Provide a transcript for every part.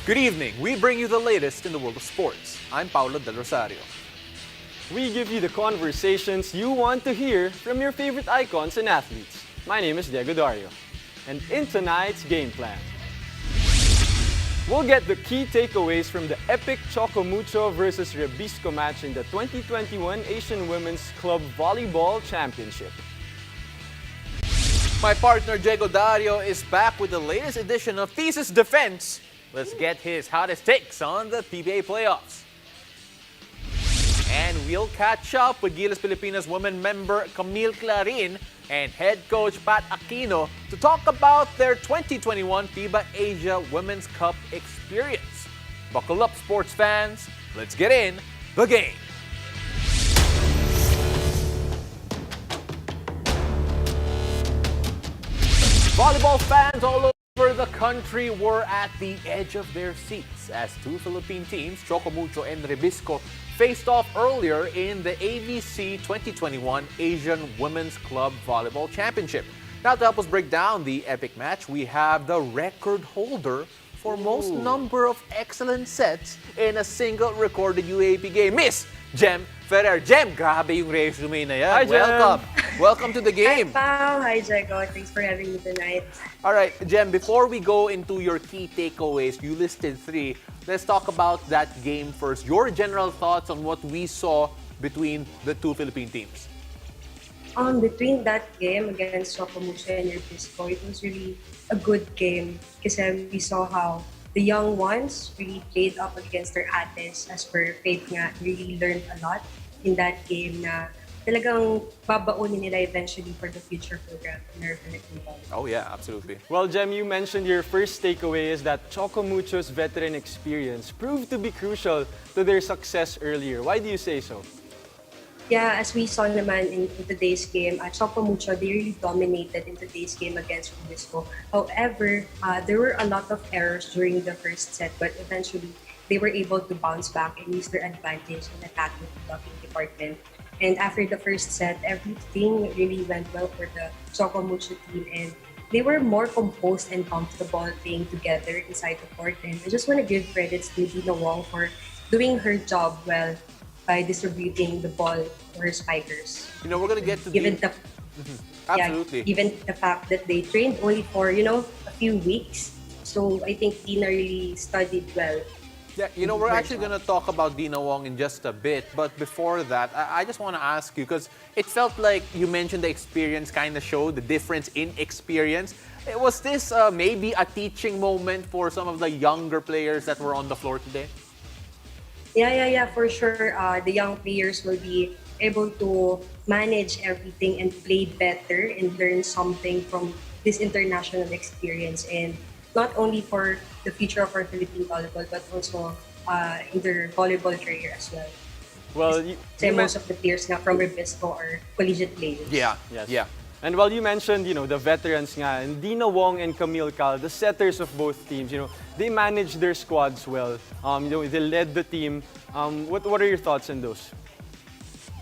Good evening. We bring you the latest in the world of sports. I'm Paulo Del Rosario. We give you the conversations you want to hear from your favorite icons and athletes. My name is Dario. And in tonight's game plan, we'll get the key takeaways from the epic Choco Mucho versus Rebisco match in the 2021 Asian Women's Club Volleyball Championship. My partner Dario is back with the latest edition of Thesis Defense. Let's get his hottest takes on the PBA playoffs. And we'll catch up with Gilas Filipinas women member Camille Clarin and head coach Pat Aquino to talk about their 2021 FIBA Asia Women's Cup experience. Buckle up, sports fans. Let's get in the game. Volleyball fans all over the country were at the edge of their seats as two Philippine teams, Choco Mucho and Rebisco, faced off earlier in the AVC 2021 Asian Women's Club Volleyball Championship. Now to help us break down the epic match, we have the record holder for most number of excellent sets in a single recorded UAP game, Miss Jem FERRER. Jem, grabe yung resume na yan. Hi, Jem. Welcome. Welcome to the game. Hi, Pao. Hi, Choco. Thanks for having me tonight. All right, Jem, before we go into your key takeaways, you listed 3. Let's talk about that game first. Your general thoughts on what we saw between the two Philippine teams. Between that game against Choco Mucho and Rebisco, it was really a good game kasi we saw how the young ones really played up against their ates. As per Faith nga, really learned a lot in that game na talagang babaunin nila eventually for the future program in our Philippine volleyball. Oh yeah, absolutely. Well, Jem, you mentioned your first takeaway is that Choco Mucho's veteran experience proved to be crucial to their success earlier. Why do you say so? Yeah, as we saw naman in today's game, Choco Mucho, they really dominated in today's game against Rebisco. However, there were a lot of errors during the first set, but eventually they were able to bounce back and use their advantage in attacking the blocking department. And after the first set, everything really went well for the Choco Mucho team, and they were more composed and comfortable playing together inside the court. And I just want to give credits to Dina Wong for doing her job well by distributing the ball to her spikers. You know, we're going to get to Given the Absolutely. Yeah, given the fact that they trained only for, a few weeks. So I think Dina really studied well. Yeah, you know, we're actually going to talk about Dina Wong in just a bit. But before that, I just want to ask you, because it felt like you mentioned the experience kind of showed the difference in experience. Was this maybe a teaching moment for some of the younger players that were on the floor today? Yeah, for sure. The young players will be able to manage everything and play better and learn something from this international experience. And not only for the future of our Philippine volleyball, but also in their volleyball career as well. Well, Most of the players nga from Rebisco are collegiate players. Yeah, Yes. yeah. And while you mentioned, the veterans nga, and Dina Wong and Camille Cal, the setters of both teams, they managed their squads well. They led the team. What are your thoughts on those?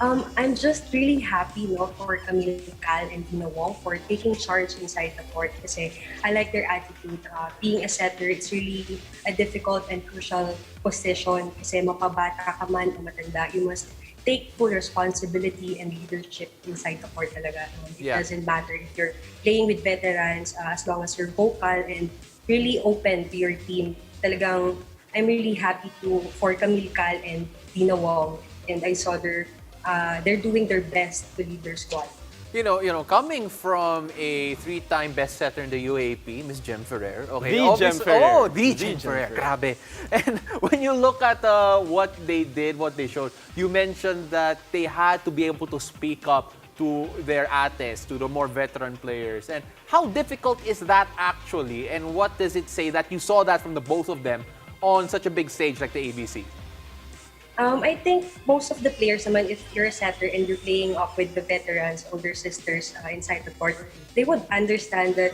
I'm just really happy for Camille Cal and Dina Wong for taking charge inside the court kasi I like their attitude. Being a setter, it's really a difficult and crucial position kasi mapabata ka man o matanda, you must take full responsibility and leadership inside the court talaga. It doesn't matter if you're playing with veterans, as long as you're vocal and really open to your team. Talagang, I'm really happy for Camille Cal and Dina Wong, and I saw they're doing their best to lead their squad. You know, coming from a 3-time best setter in the UAP, Miss Jem FERRER. Okay, The Jem FERRER. Oh, the Jem FERRER. Grabe. And when you look at what they did, what they showed, you mentioned that they had to be able to speak up to their ates, to the more veteran players. And how difficult is that actually? And what does it say that you saw that from the both of them on such a big stage like the ABC? I think most of the players naman, if you're a setter and you're playing up with the veterans, older sisters inside the court, they would understand that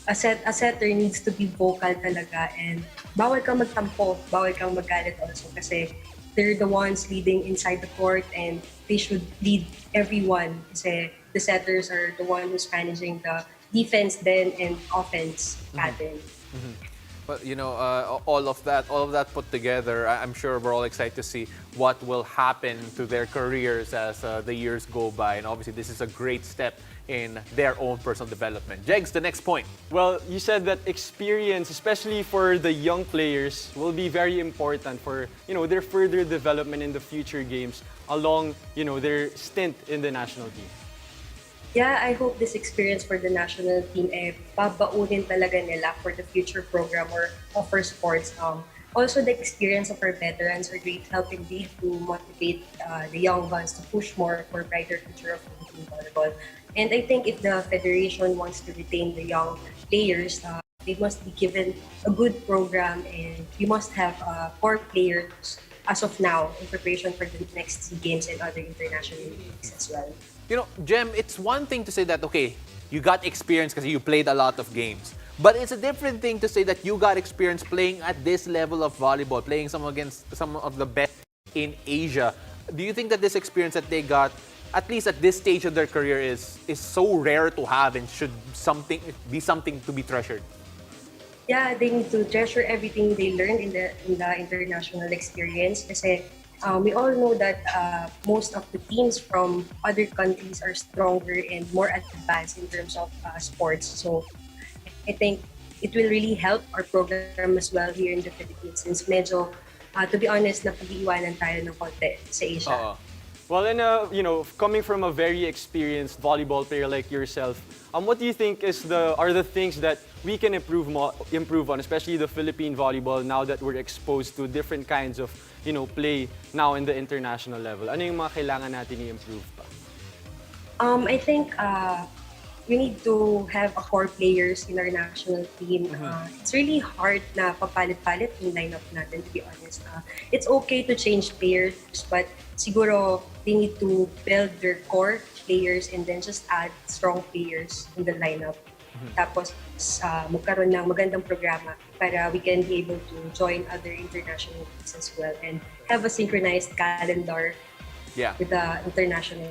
a setter needs to be vocal talaga, and bawal kang magtampo, bawal kang magalit also kasi they're the ones leading inside the court and they should lead everyone kasi the setters are the one who's managing the defense then and offense pattern. But all of that put together, I'm sure we're all excited to see what will happen to their careers as the years go by. And obviously, this is a great step in their own personal development. Jegs, the next point. Well, you said that experience, especially for the young players, will be very important for their further development in the future games along their stint in the national team. Yeah, I hope this experience for the national team babaunin talaga nila for the future program or for sports. Also, the experience of our veterans are great, helping to motivate the young ones to push more for brighter future of Philippine volleyball. And I think if the federation wants to retain the young players, they must be given a good program, and we must have core players as of now in preparation for the next SEA Games and other international leagues as well. Jem, it's one thing to say that, okay, you got experience because you played a lot of games. But it's a different thing to say that you got experience playing at this level of volleyball, playing against some of the best in Asia. Do you think that this experience that they got, at least at this stage of their career, is so rare to have and should be something to be treasured? Yeah, they need to treasure everything they learned in the international experience. Kasi we all know that most of the teams from other countries are stronger and more advanced in terms of sports. So I think it will really help our program as well here in the Philippines, since medyo, to be honest, napag-iwanan tayo ng konti sa Asia. Well, and coming from a very experienced volleyball player like yourself, what do you think are the things that we can improve on, especially the Philippine volleyball, now that we're exposed to different kinds of play now in the international level? Ano yung mga kailangan natin i-improve pa? I think we need to have a core players in our national team. It's really hard na papalit-palit yung lineup natin, to be honest. It's okay to change players, but siguro they need to build their core players and then just add strong players in the lineup. Tapos magkaroon ng magandang programa para we can be able to join other international leagues as well and have a synchronized calendar with the international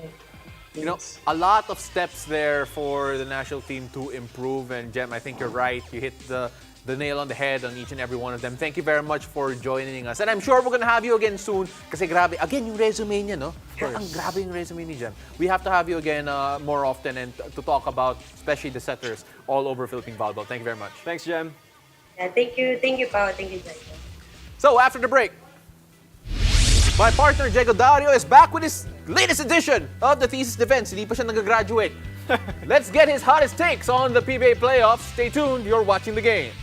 leagues. A lot of steps there for the national team to improve. And Jem, I think you're right. You hit the nail on the head on each and every one of them. Thank you very much for joining us. And I'm sure we're gonna have you again soon. Kasi grabe, again, yung resume niya, no? Ang grabe yung resume ni Jem. We have to have you again more often and to talk about, especially the setters all over Philippine volleyball. Thank you very much. Thanks, Jem. Yeah, thank you, Pao. Thank you, Dario. So after the break, my partner, Dario, is back with his latest edition of the Thesis Defense. Hindi pa siya nag-graduate. Let's get his hottest takes on the PBA playoffs. Stay tuned. You're watching the game.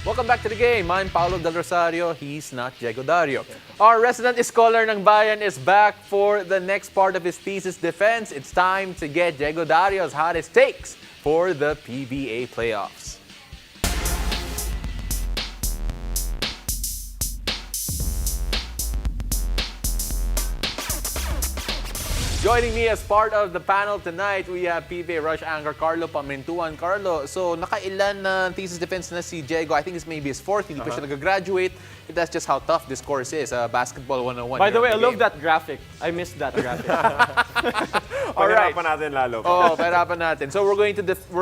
Welcome back to the game. I'm Paolo Del Rosario. He's not Diego Dario. Our resident scholar ng Bayan is back for the next part of his thesis defense. It's time to get Diego Dario's hottest takes for the PBA playoffs. Joining me as part of the panel tonight, we have PBA Rush anchor Carlo Pamentuan. Carlo, so nakailan na thesis defense na si Diego? I think it's maybe his fourth. Hindi pa siya nag-graduate. That's just how tough this course is. Basketball 101. By the way, I love that graphic. I missed that graphic. All right. Pahirapan natin lalo. Oh, pahirapan natin. So we're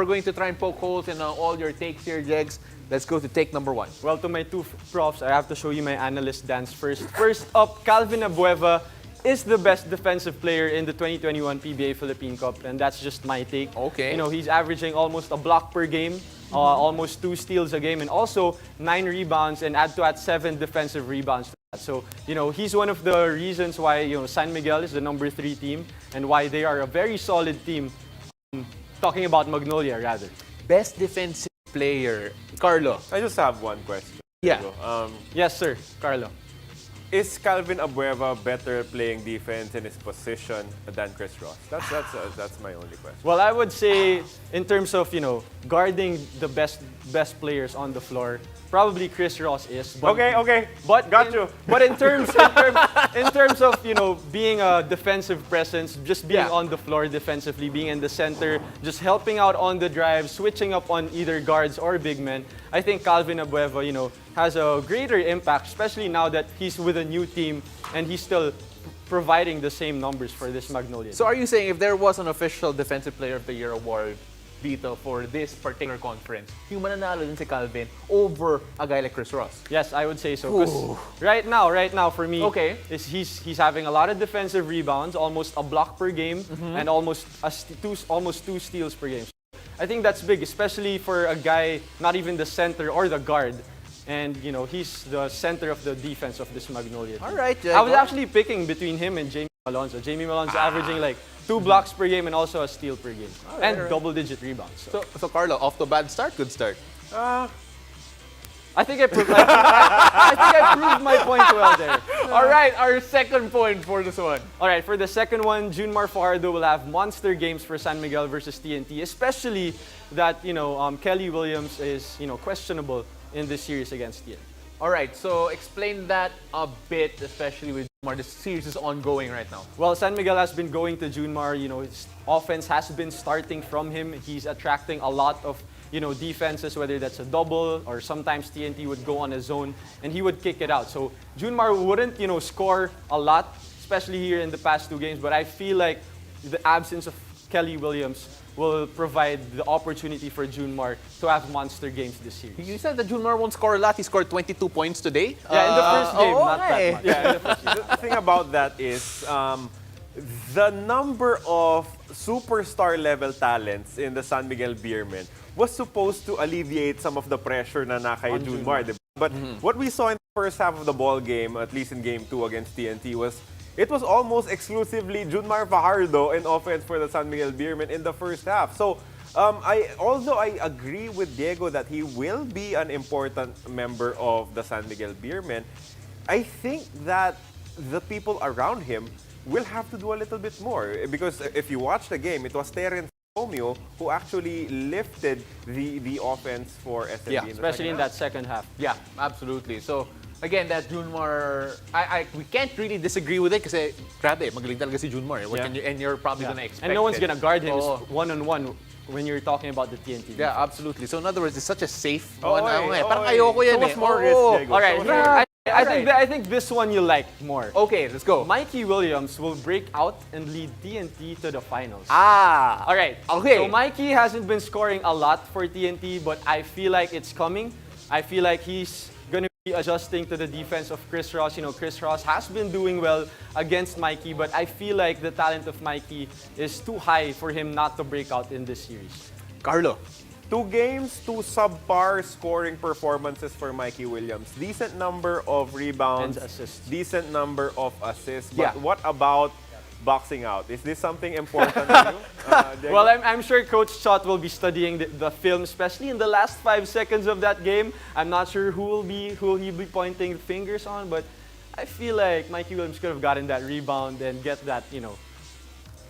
going to try and poke holes in all your takes here, Jegs. Let's go to take number one. Well, to my two profs, I have to show you my analyst dance first. First up, Calvin ABUEVA is the best defensive player in the 2021 PBA Philippine Cup, and that's just my take. Okay. You know, he's averaging almost a block per game, almost 2 steals a game, and also 9 rebounds, and add 7 defensive rebounds to that. So, you know, he's one of the reasons why, you know, San Miguel is the number 3 team, and why they are a very solid team. Talking about Magnolia, rather. Best defensive player, Carlo. I just have one question. Yeah. Yes, sir, Carlo. Is Calvin ABUEVA better playing defense in his position than Chris Ross? That's my only question. Well, I would say in terms of, you know, guarding the best players on the floor, probably Chris Ross is. But, Okay. But Got you. But in terms of, you know, being a defensive presence, just being on the floor defensively, being in the center, just helping out on the drive, switching up on either guards or big men, I think Calvin ABUEVA, you know, has a greater impact, especially now that he's with a new team and he's still providing the same numbers for this Magnolia. So are you saying if there was an official Defensive Player of the Year award dito for this particular conference, yung mananalo din si Calvin over a guy like Chris Ross? Yes, I would say so. 'Cause right now for me, is he's having a lot of defensive rebounds, almost a block per game, and almost two steals per game. So I think that's big, especially for a guy not even the center or the guard. And, you know, he's the center of the defense of this Magnolia team. All right, I was actually picking between him and Jamie Malonzo. Jamie Malonzo averaging like 2 blocks per game and also a steal per game. And double-digit rebounds. So Carlo, off to a bad start, good start. I think I proved my point well there. All right, our second point for this one. All right, for the second one, Junmar FAJARDO will have monster games for San Miguel versus TNT, especially that, you know, Kelly Williams is, you know, questionable in this series against TNT. All right, so explain that a bit, especially with Junmar. The series is ongoing right now. Well, San Miguel has been going to Junmar. You know, his offense has been starting from him. He's attracting a lot of, you know, defenses, whether that's a double or sometimes TNT would go on a zone and he would kick it out. So Junmar wouldn't, you know, score a lot, especially here in the past 2 games. But I feel like the absence of Kelly Williams will provide the opportunity for Junmar to have monster games this series. You said that Junmar won't score a lot. He scored 22 points today. Yeah, in the first game, not that much. Yeah, in the first the thing about that is the number of superstar level talents in the San Miguel Beermen was supposed to alleviate some of the pressure na kay Junmar. But what we saw in the first half of the ball game, at least in game 2 against TNT, was it was almost exclusively Junmar FAJARDO in offense for the San Miguel Beermen in the first half. So, although I agree with Diego that he will be an important member of the San Miguel Beermen, I think that the people around him will have to do a little bit more. Because if you watch the game, it was Terence Romeo who actually lifted the offense for SMB. Yeah, especially in that second half. Yeah, absolutely. So, again, that Junmar, we can't really disagree with it kasi, grabe, magaling talaga si Junmar. And you're probably gonna expect and no one's gonna guard him Oo. one-on-one when you're talking about the TNT. Yeah, absolutely. So in other words, it's such a safe one. Okay, Parang okay. ayoko yan So what's more Oo. risk, Diego? All right, So what's more- I think this one you like more. Okay, let's go. Mikey Williams will break out and lead TNT to the finals. All right. Okay. So Mikey hasn't been scoring a lot for TNT, but I feel like it's coming. I feel like he's gonna be adjusting to the defense of Chris Ross. You know, Chris Ross has been doing well against Mikey, but I feel like the talent of Mikey is too high for him not to break out in this series. Carlo. 2 games, 2 subpar scoring performances for Mikey Williams. Decent number of rebounds, And assists. decent number of assists. Yeah. But what about boxing out. Is this something important to you? Diego? Well, I'm sure Coach Chot will be studying the film, especially in the last 5 seconds of that game. I'm not sure who will he be pointing fingers on, but I feel like Mikey Williams could have gotten that rebound and get that,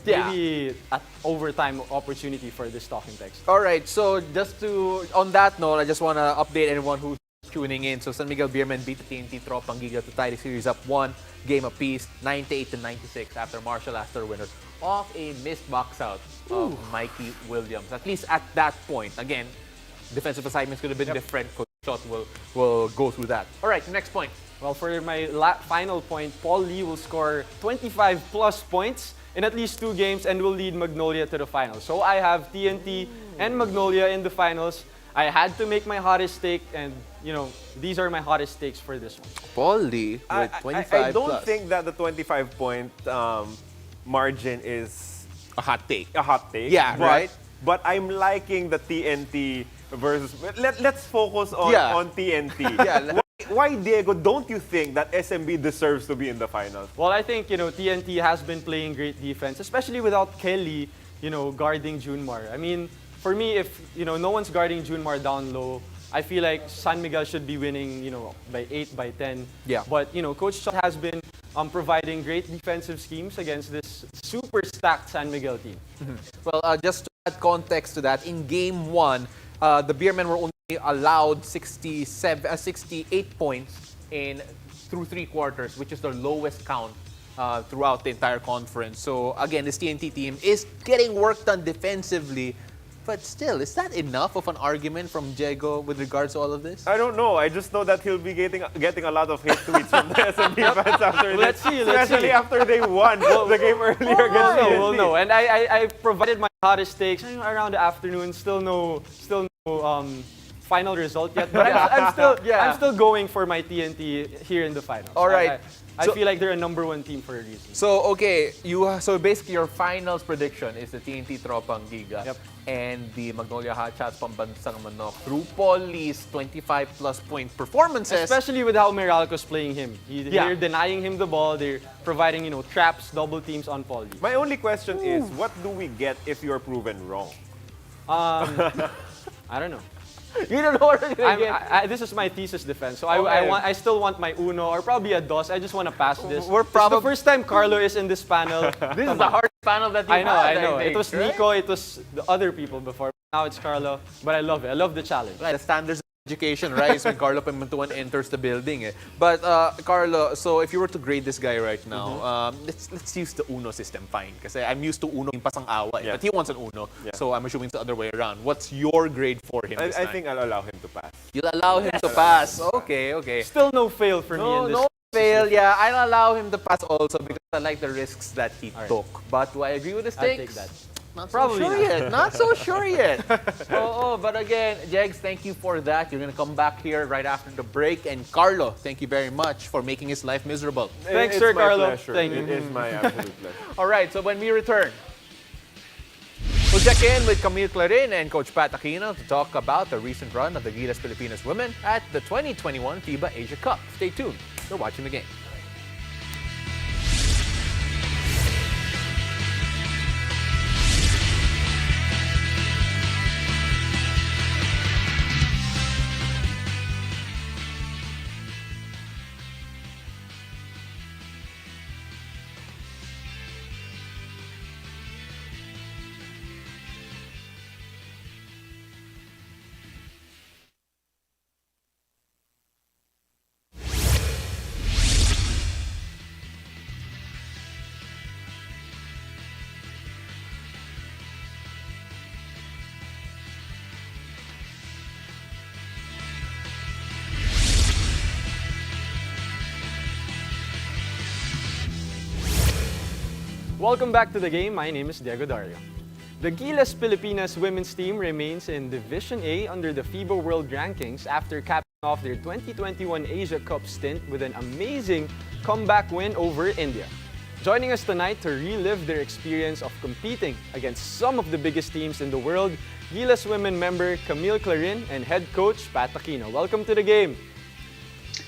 maybe an overtime opportunity for this talking text. All right, so on that note, I just want to update everyone who's tuning in. So San Miguel Beermen beat the TNT Tropang Giga to tie the series up 1 game apiece, 98-96 after Marshall Astor winner off a missed box out of Mikey Williams. At least at that point. Again, defensive assignments could have been different. Coach Shot will go through that. All right, next point. Well, for my final point, Paul Lee will score 25 plus points in at least 2 games and will lead Magnolia to the finals. So I have TNT and Magnolia in the finals. I had to make my hottest take, and these are my hottest takes for this one. Paul Lee with 25 I don't plus. think that the 25-point margin is A hot take. a hot take. Yeah, right? But I'm liking the TNT versus... Let's focus on, Yeah. on TNT. Yeah. Why, Diego, don't you think that SMB deserves to be in the finals? Well, I think, TNT has been playing great defense, especially without Kelly, guarding Junmar. I mean, for me, if, no one's guarding Junmar down low, I feel like San Miguel should be winning, by 8, by 10. Yeah. But, Coach Chot has been providing great defensive schemes against this super stacked San Miguel team. Well, just to add context to that, in Game 1, the Beermen were only allowed 68 points through 3 quarters, which is the lowest count throughout the entire conference. So again, this TNT team is getting work done defensively. But still, is that enough of an argument from Diego with regards to all of this? I don't know. I just know that he'll be getting a lot of hate tweets from the SMB fans after this. Let's see. Especially after they won the game earlier against TNT. We'll know. And I provided my hottest takes around the afternoon. Still no final result yet. But I'm still going for my TNT here in the finals. All right. I feel like they're a #1 team for a reason. So, okay, so basically your finals prediction is the TNT Tropang Giga and the Magnolia Hotshots Pambansang Manok through Paul Lee's 25-plus point performances. Especially with how Meralco's playing him. They're denying him the ball. They're providing, traps, double teams on Paul Lee. My only question is, what do we get if you're proven wrong? I don't know. You don't know what you're going to get. This is my thesis defense. So I still want my Uno or probably a DOS. I just want to pass this. It's the first time Carlo is in this panel. This is the hardest panel that you've had, I know. think, It was right? Nico, it was the other people before. Now it's Carlo. But I love it. I love the challenge. Right, the standards of education rise when Carlo Pimentuan enters the building. But Carlo, so if you were to grade this guy right now, let's use the Uno system, fine. Because I'm used to Uno, pasang awa. But he wants an Uno, so I'm assuming it's the other way around. What's your grade for him this I time? think I'll allow him to pass. You'll allow him to pass. Okay. Still no fail for me in this. No fail. Yeah, I'll allow him to pass also because I like the risks that he took. But do I agree with his I'll takes? take that. Not Probably so sure not. yet. Not so sure yet. But again, Jegs, thank you for that. You're going to come back here right after the break. And Carlo, thank you very much for making his life miserable. Thanks, It's Sir my Carlo. pleasure. Thank you. It is my absolute pleasure. All right, so when we return, we'll check in with Camille Clarin and Coach Pat Aquino to talk about the recent run of the Gilas Filipinas women at the 2021 FIBA Asia Cup. Stay tuned. You're watching the game. Welcome back to the game. My name is Diego Dario. The Gilas Filipinas women's team remains in Division A under the FIBA World Rankings after capping off their 2021 Asia Cup stint with an amazing comeback win over India. Joining us tonight to relive their experience of competing against some of the biggest teams in the world, Gilas women member Camille Clarin and head coach Pat Aquino. Welcome to the game.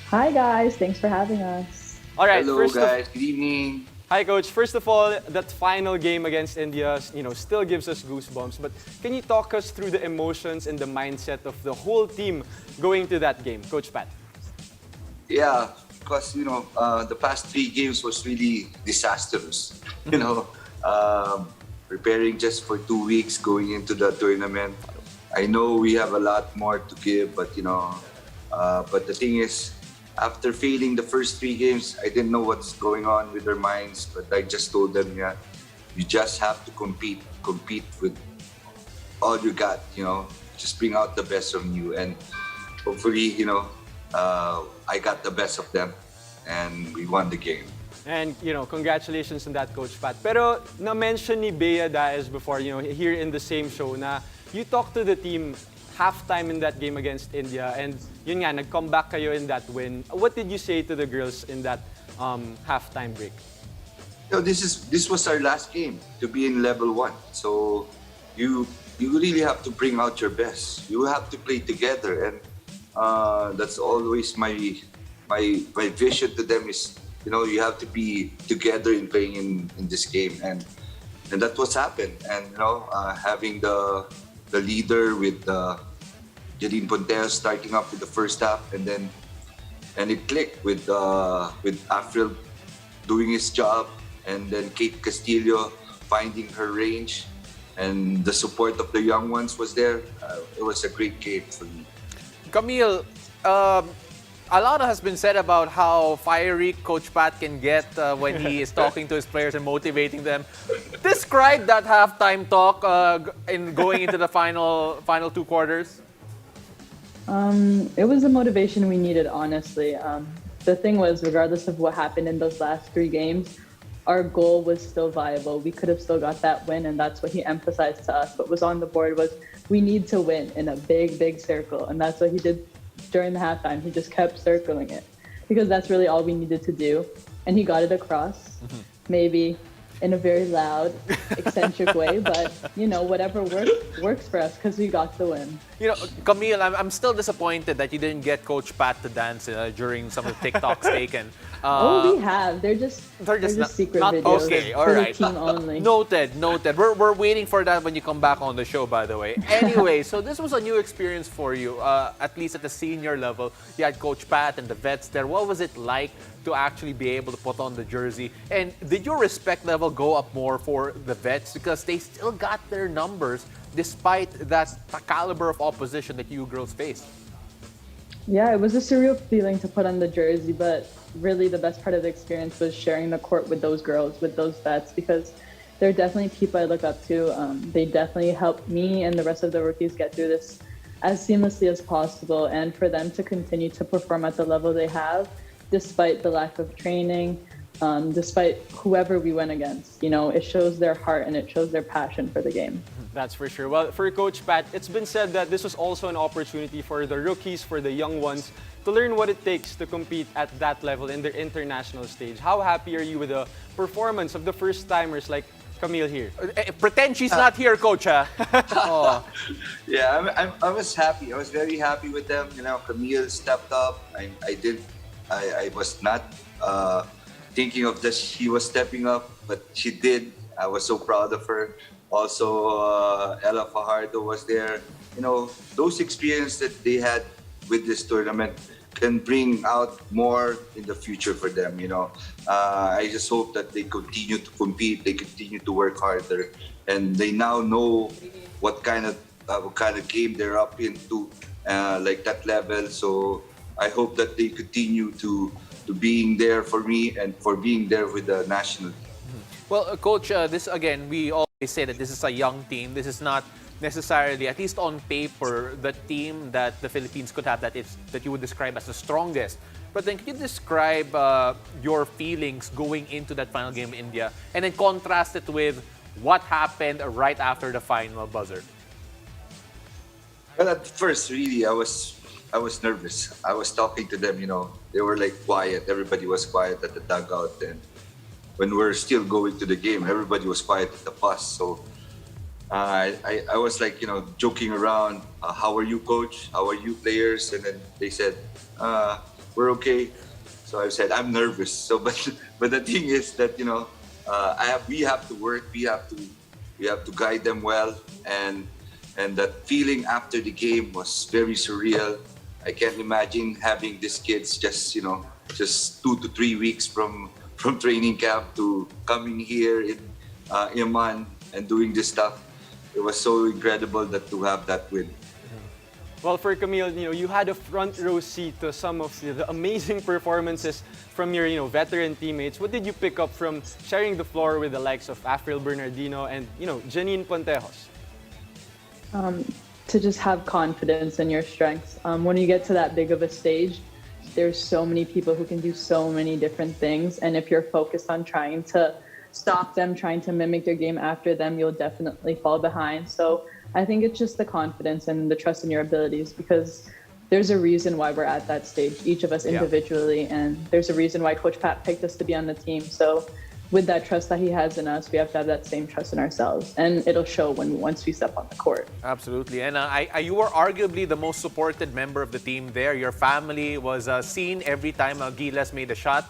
Hi guys, thanks for having us. All right, Hello guys, good evening. Hi, Coach. First of all, that final game against India, still gives us goosebumps. But can you talk us through the emotions and the mindset of the whole team going to that game, Coach Pat? Yeah, because the past 3 games was really disastrous. Preparing just for 2 weeks going into the tournament. I know we have a lot more to give, but but the thing is, after failing the first 3 games, I didn't know what's going on with their minds. But I just told them, yeah, you just have to compete with all you got. Just bring out the best from you, and hopefully, I got the best of them, and we won the game. And, congratulations on that, Coach Pat. Pero na-mention ni Bea Daez before, here in the same show na you talked to the team halftime in that game against India, and yun nga, nag-comeback kayo in that win. What did you say to the girls in that halftime break? This was our last game to be in level 1. So you really have to bring out your best. You have to play together, and that's always my vision to them is, you have to be together in playing in this game, and that's what's happened. And having the leader with Jeline Ponteos starting up with the first half, and it clicked with Afril doing his job, and then Kate Castillo finding her range, and the support of the young ones was there. It was a great game for me. Camille, a lot has been said about how fiery Coach Pat can get when he is talking to his players and motivating them. Describe that halftime talk in going into the final 2 quarters. It was the motivation we needed, honestly. The thing was, regardless of what happened in those last 3 games, our goal was still viable. We could have still got that win, and that's what he emphasized to us. What was on the board was we need to win in a big, big circle, and that's what he did during the halftime. He just kept circling it because that's really all we needed to do, and he got it across. Maybe in a very loud, eccentric way, but whatever works for us because we got the win. Camille, I'm still disappointed that you didn't get Coach Pat to dance during some of the TikToks taken. We have. They're just secret not videos. Okay, all for right. the team only. Noted. We're waiting for that when you come back on the show, by the way. Anyway, so this was a new experience for you, at least at the senior level. You had Coach Pat and the vets there. What was it like to actually be able to put on the jersey? And did your respect level go up more for the vets because they still got their numbers despite that caliber of opposition that you girls faced? Yeah, it was a surreal feeling to put on the jersey, but really the best part of the experience was sharing the court with those girls, with those vets, because they're definitely people I look up to. They definitely helped me and the rest of the rookies get through this as seamlessly as possible, and for them to continue to perform at the level they have, despite the lack of training, despite whoever we went against. It shows their heart and it shows their passion for the game. That's for sure. Well, for Coach Pat, it's been said that this was also an opportunity for the rookies, for the young ones, to learn what it takes to compete at that level in the international stage. How happy are you with the performance of the first-timers like Camille here? Pretend she's not here, Coach. Oh. Yeah, I was happy. I was very happy with them. Camille stepped up. I was not thinking of that she was stepping up, but she did. I was so proud of her. Also, Ella FAJARDO was there. Those experiences that they had with this tournament can bring out more in the future for them. I just hope that they continue to compete, they continue to work harder, and they now know what kind of game they're up into, like that level. So I hope that they continue to being there for me and for being there with the national team. Well, Coach, this again, we always say that this is a young team. This is not necessarily, at least on paper, the team that the Philippines could have that you would describe as the strongest. But then, can you describe your feelings going into that final game in India, and then contrast it with what happened right after the final buzzer? Well, at first, really, I was nervous. I was talking to them. They were like quiet. Everybody was quiet at the dugout, and when we're still going to the game, everybody was quiet at the bus. So I was like, joking around. How are you, coach? How are you, players? And then they said, we're okay. So I said, I'm nervous. So, but the thing is that, we have to work. We have to guide them well, and that feeling after the game was very surreal. I can't imagine having these kids just 2 to 3 weeks from training camp to coming here in Iman and doing this stuff. It was so incredible to have that win. Well, for Camille, you had a front row seat to some of the amazing performances from your, veteran teammates. What did you pick up from sharing the floor with the likes of Afril Bernardino and, Janine Pontejos? To just have confidence in your strengths. When you get to that big of a stage, there's so many people who can do so many different things. And if you're focused on trying to stop them, trying to mimic their game after them, you'll definitely fall behind. So I think it's just the confidence and the trust in your abilities, because there's a reason why we're at that stage, each of us individually, and there's a reason why Coach Pat picked us to be on the team. So with that trust that he has in us, we have to have that same trust in ourselves, and it'll show once we step on the court. Absolutely. And you were arguably the most supported member of the team there. Your family was seen every time Gilas made a shot.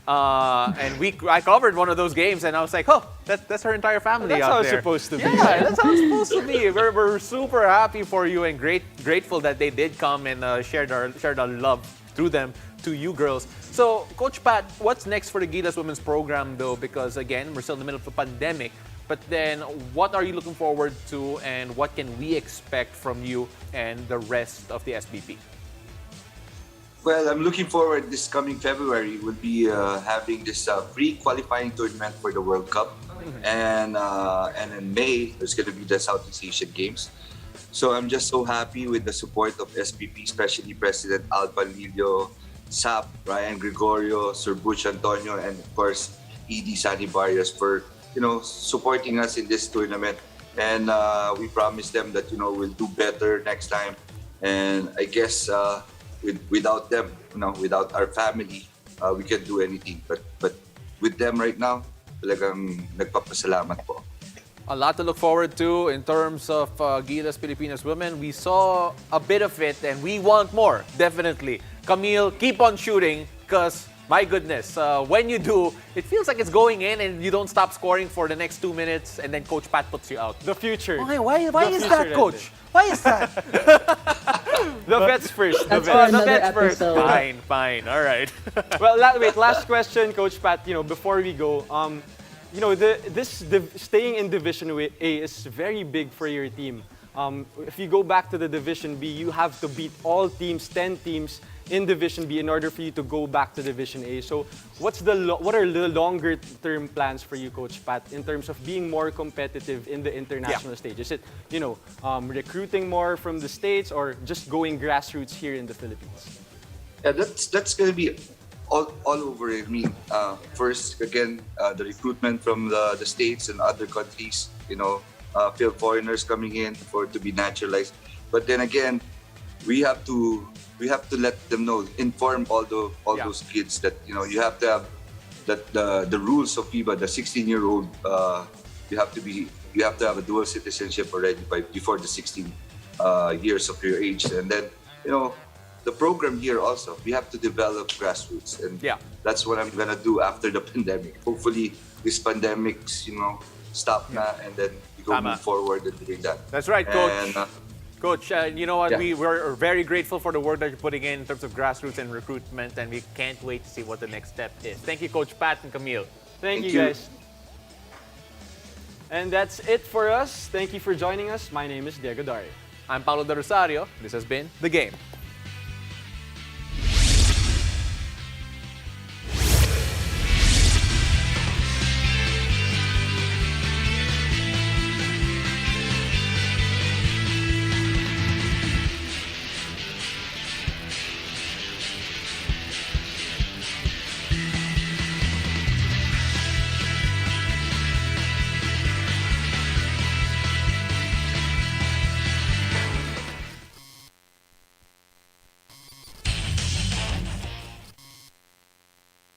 And I covered one of those games, and I was like, oh, that's her entire family that's out how there. it's supposed to be. Yeah, that's how it's supposed to be. We're super happy for you and grateful that they did come and shared our love through them to you girls. So, Coach Pat, what's next for the Gilas women's program, though? Because, again, we're still in the middle of a pandemic. But then, what are you looking forward to, and what can we expect from you and the rest of the SBP? Well, I'm looking forward this coming February. We'll be having this pre-qualifying tournament for the World Cup. And in May, there's going to be the Southeast Asian Games. So I'm just so happy with the support of SBP, especially President Alban Lillo, SAP, Ryan Gregorio, Sir Butch Antonio, and of course, ED Sani Barrios for supporting us in this tournament. And we promise them that we'll do better next time. And I guess without them, without our family, we can do anything. But with them right now, talagang nagpapasalamat po. A lot to look forward to in terms of Gilas Pilipinas women. We saw a bit of it, and we want more, definitely. Camille, keep on shooting, because my goodness, when you do, it feels like it's going in and you don't stop scoring for the next 2 minutes, and then Coach Pat puts you out. The future. Why is that, Coach? Why is that? The vets first. That's for another vets first. episode. Fine. All right. Well, wait, last question, Coach Pat, before we go. Staying in Division A is very big for your team. If you go back to the Division B, you have to beat all teams, 10 teams in Division B in order for you to go back to Division A. So what are the longer term plans for you, Coach Pat, in terms of being more competitive in the international stage? Is it, recruiting more from the States, or just going grassroots here in the Philippines? Yeah, that's going to be all over. I mean, first, again, the recruitment from the States and other countries, foreigners coming in to be naturalized. But then again, we have to let them know, inform all those kids that you have to have the rules of FIBA. The 16-year-old, you have to have a dual citizenship already before the 16 years of your age, and then the program here also, we have to develop grassroots, and that's what I'm gonna do after the pandemic. Hopefully, this pandemic's stop na, and then we go move forward and doing that. That's right, Coach. And, Coach, you know what? We're very grateful for the work that you're putting in terms of grassroots and recruitment, and we can't wait to see what the next step is. Thank you, Coach Pat and Camille. Thank you, guys. And that's it for us. Thank you for joining us. My name is Diego Dario. I'm Paulo De Rosario. This has been The Game.